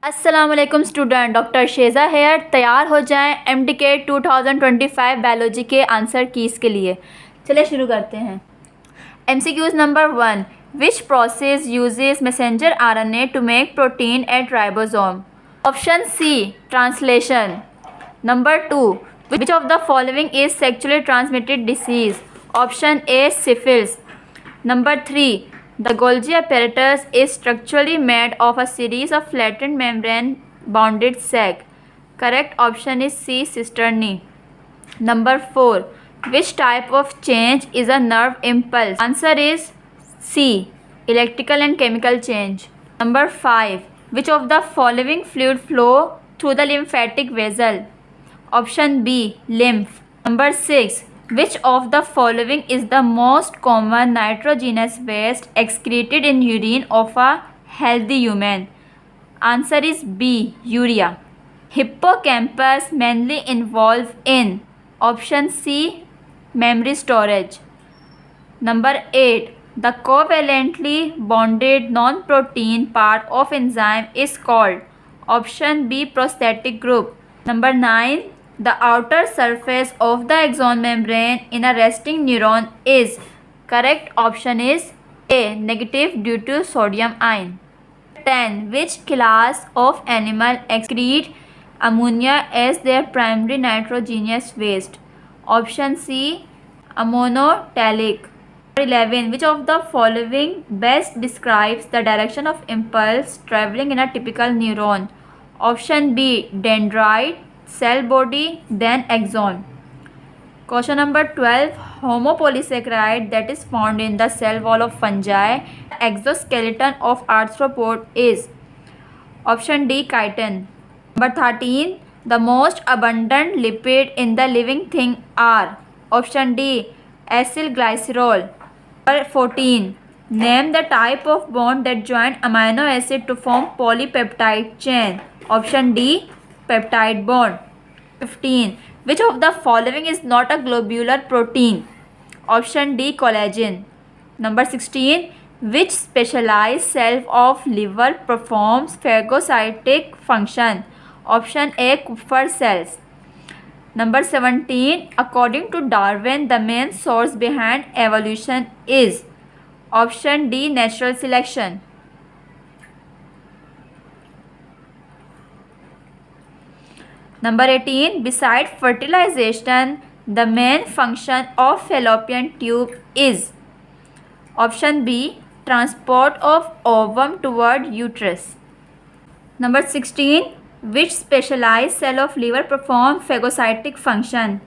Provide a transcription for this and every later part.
अस्सलाम वालेकुम student, doctor शेज़ा hair. तैयार हो जाएं MDK 2025 बायोलॉजी के आंसर कीज़ के लिए। चलिए शुरू करते हैं। MCQs number 1, which process uses messenger RNA to make protein at ribosome? Option C, translation. Number 2, which of the following is sexually transmitted disease? Option A, syphilis. Number 3. The Golgi apparatus is structurally made of a series of flattened membrane bounded sac. Correct option is C, cisternae. Number 4. Which type of change is a nerve impulse? Answer is C, electrical and chemical change. Number 5. Which of the following fluid flow through the lymphatic vessel? Option B, lymph. Number 6. Which of the following is the most common nitrogenous waste excreted in urine of a healthy human? Answer is B, urea. Hippocampus mainly involved in? Option C, memory storage. Number 8. The covalently bonded non-protein part of enzyme is called? Option B, prosthetic group. Number 9. The outer surface of the axon membrane in a resting neuron is? Correct option is A, negative due to sodium ion. 10. Which class of animal excrete ammonia as their primary nitrogenous waste? Option C, ammonotelic. 11. Which of the following best describes the direction of impulse traveling in a typical neuron? Option B, dendrite, cell body, then axon. Question number 12. Homopolysaccharide that is found in the cell wall of fungi, exoskeleton of arthropod is? Option D, chitin. Number 13. The most abundant lipid in the living thing are? Option D, acylglycerol. Number 14. Name the type of bond that join amino acid to form polypeptide chain. Option D, peptide bond. 15. Which of the following is not a globular protein? Option D, collagen. Number 16. Which specialized cell of liver performs phagocytic function? Option A, Kupffer cells. Number 17. According to Darwin, the main source behind evolution is? Option D, natural selection. Number 18. Beside fertilization, the main function of fallopian tube is? Option B, transport of ovum toward uterus. Number 16. Which specialized cell of liver performs phagocytic function?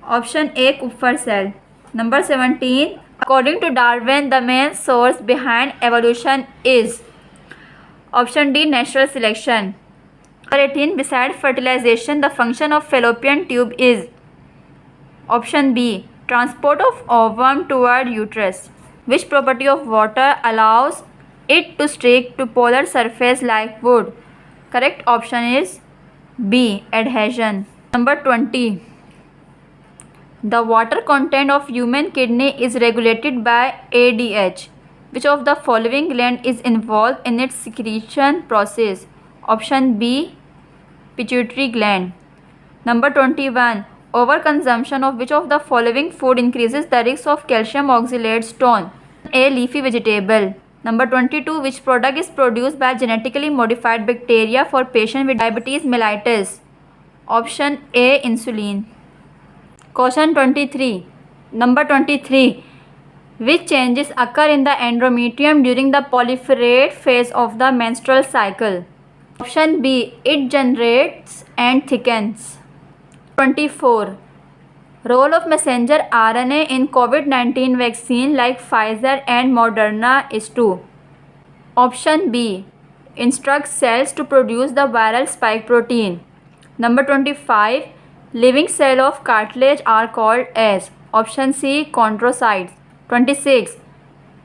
Option A, Kupffer cell. Number 17. According to Darwin, the main source behind evolution is? Option D, natural selection. Number 18. Beside fertilization, the function of fallopian tube is? Option B, transport of ovum toward uterus. Which property of water allows it to stick to polar surface like wood? Correct option is B, adhesion. Number 20. The water content of human kidney is regulated by ADH. Which of the following gland is involved in its secretion process? Option B, pituitary gland. Number 21. Overconsumption of which of the following food increases the risk of calcium oxalate stone? A, leafy vegetable. Number 22. Which product is produced by genetically modified bacteria for patients with diabetes mellitus? Option A, insulin. Question 23. Number 23. Which changes occur in the endometrium during the proliferate phase of the menstrual cycle? Option B, it generates and thickens. 24. Role of messenger RNA in COVID-19 vaccine like Pfizer and Moderna is to? Option B, instructs cells to produce the viral spike protein. Number 25. Living cell of cartilage are called as? Option C, chondrocytes. 26.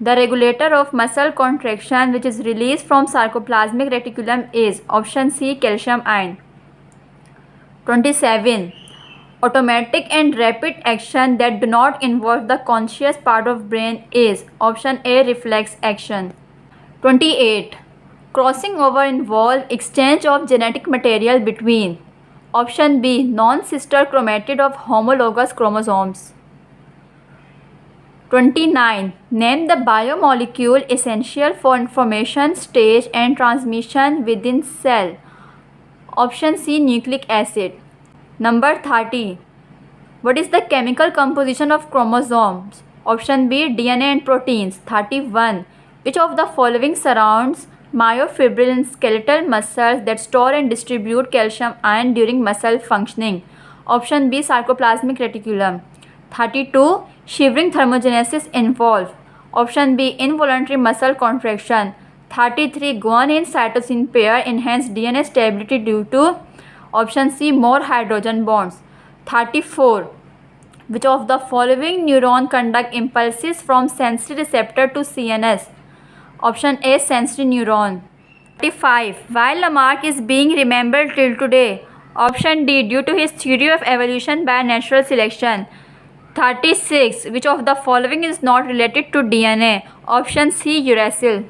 The regulator of muscle contraction which is released from sarcoplasmic reticulum is? Option C, calcium ion. 27. Automatic and rapid action that do not involve the conscious part of brain is? Option A, reflex action. 28. Crossing over involves exchange of genetic material between. Option B. Non-sister chromatid of homologous chromosomes. 29. Name the biomolecule essential for information stage and transmission within cell. Option C. Nucleic acid. Number 30. What is the chemical composition of chromosomes? Option B. DNA and proteins. 31. Which of the following surrounds myofibril in skeletal muscles that store and distribute calcium ion during muscle functioning? Option B. Sarcoplasmic reticulum. 32. Shivering thermogenesis involve. Option B. Involuntary muscle contraction. 33. Guanine cytosine pair enhance DNA stability due to. Option C. More hydrogen bonds. 34. Which of the following neuron conduct impulses from sensory receptor to CNS? Option A. Sensory neuron. 35. Why Lamarck is being remembered till today? Option D. Due to his theory of evolution by natural selection. 36. Which of the following is not related to DNA? Option C. Uracil.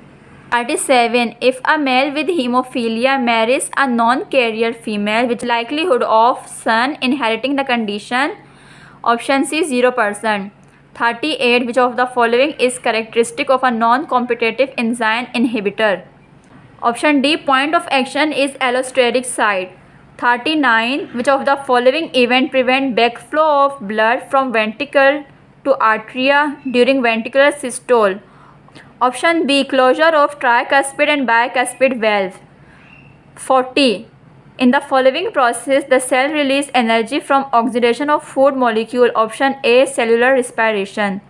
37. If a male with hemophilia marries a non-carrier female, which likelihood of son inheriting the condition? Option C. 0%. 38. Which of the following is characteristic of a non-competitive enzyme inhibitor? Option D. Point of action is allosteric site. 39. Which of the following event prevent backflow of blood from ventricle to arteria during ventricular systole? Option B. Closure of tricuspid and bicuspid valve. 40. In the following process, the cell release energy from oxidation of food molecule. Option A. Cellular respiration.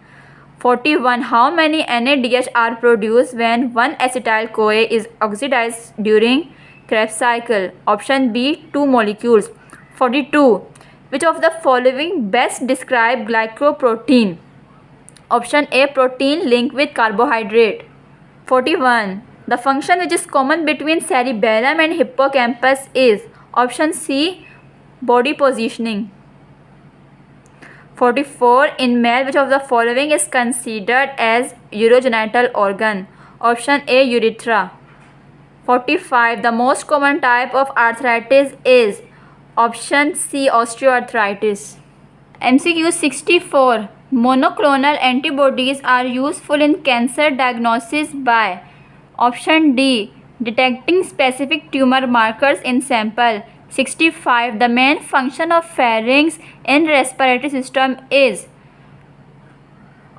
41. How many NADH are produced when 1-acetyl-CoA is oxidized during Krebs cycle? Option B. 2 molecules. 42. Which of the following best describe glycoprotein? Option A. Protein linked with carbohydrate. 41. The function which is common between cerebellum and hippocampus is. Option C. Body positioning. 44. In male, which of the following is considered as urogenital organ? Option A. Urethra. 45. The most common type of arthritis is. Option C. Osteoarthritis. MCQ 64. Monoclonal antibodies are useful in cancer diagnosis by. Option D. Detecting specific tumor markers in sample. 65. The main function of pharynx in respiratory system is.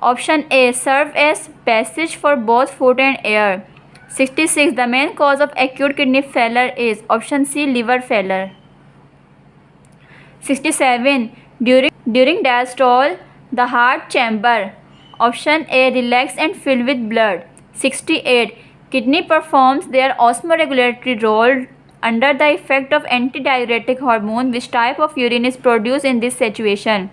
Option A. Serve as passage for both food and air. 66. The main cause of acute kidney failure is. Option C. Liver failure. 67. During diastole, the heart chamber. Option A. Relax and fill with blood. 68. Kidney performs their osmoregulatory role under the effect of antidiuretic hormone. Which type of urine is produced in this situation?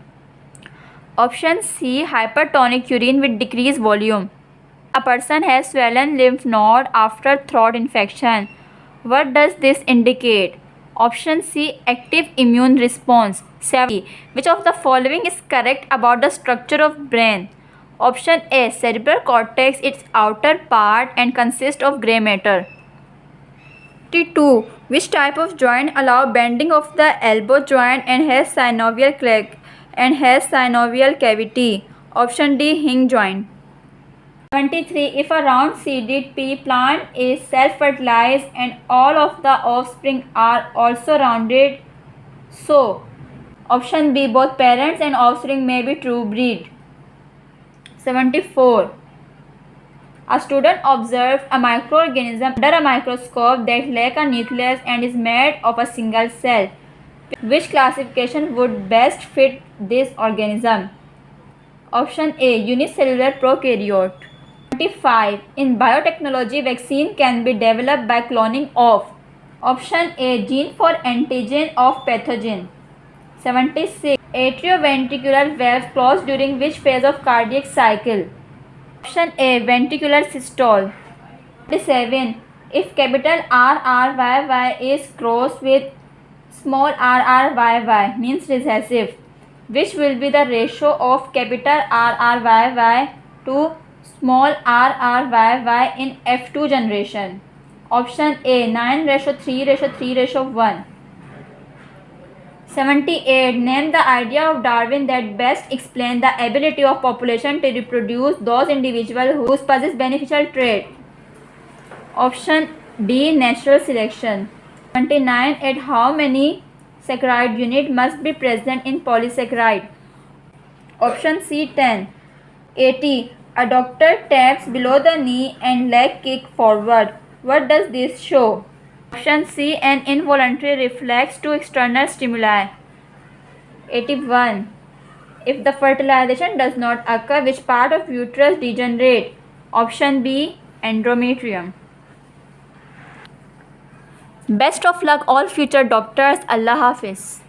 Option C. Hypertonic urine with decreased volume. A person has swollen lymph node after throat infection. What does this indicate? Option C. Active immune response. 70. Which of the following is correct about the structure of brain? Option A. Cerebral cortex, its outer part, and consists of grey matter. 52. Which type of joint allow bending of the elbow joint and has synovial cavity? Option D. Hinge joint. 23. If a round seeded pea plant is self-fertilized and all of the offspring are also rounded, so. Option B. Both parents and offspring may be true breed. 74. A student observed a microorganism under a microscope that lacks a nucleus and is made of a single cell. Which classification would best fit this organism? Option A. Unicellular prokaryote. 25. In biotechnology, vaccine can be developed by cloning of. Option A. Gene for antigen of pathogen. 76. Atrioventricular valve closed during which phase of cardiac cycle? Option A. Ventricular systole. 77. If capital RRYY is crossed with small rryy means recessive, which will be the ratio of capital RRYY to small rryy in F2 generation? Option A 9:3:3:1. 78. Name the idea of Darwin that best explain the ability of population to reproduce those individuals who possess beneficial trait. Option D natural selection. 79. At how many saccharide unit must be present in polysaccharide? Option C 10. 80. A doctor taps below the knee and leg kick forward. What does this show? Option C an involuntary reflex to external stimuli. 81. If the fertilization does not occur, which part of uterus degenerate? Option B endometrium. Best of luck all future doctors. Allah Hafiz.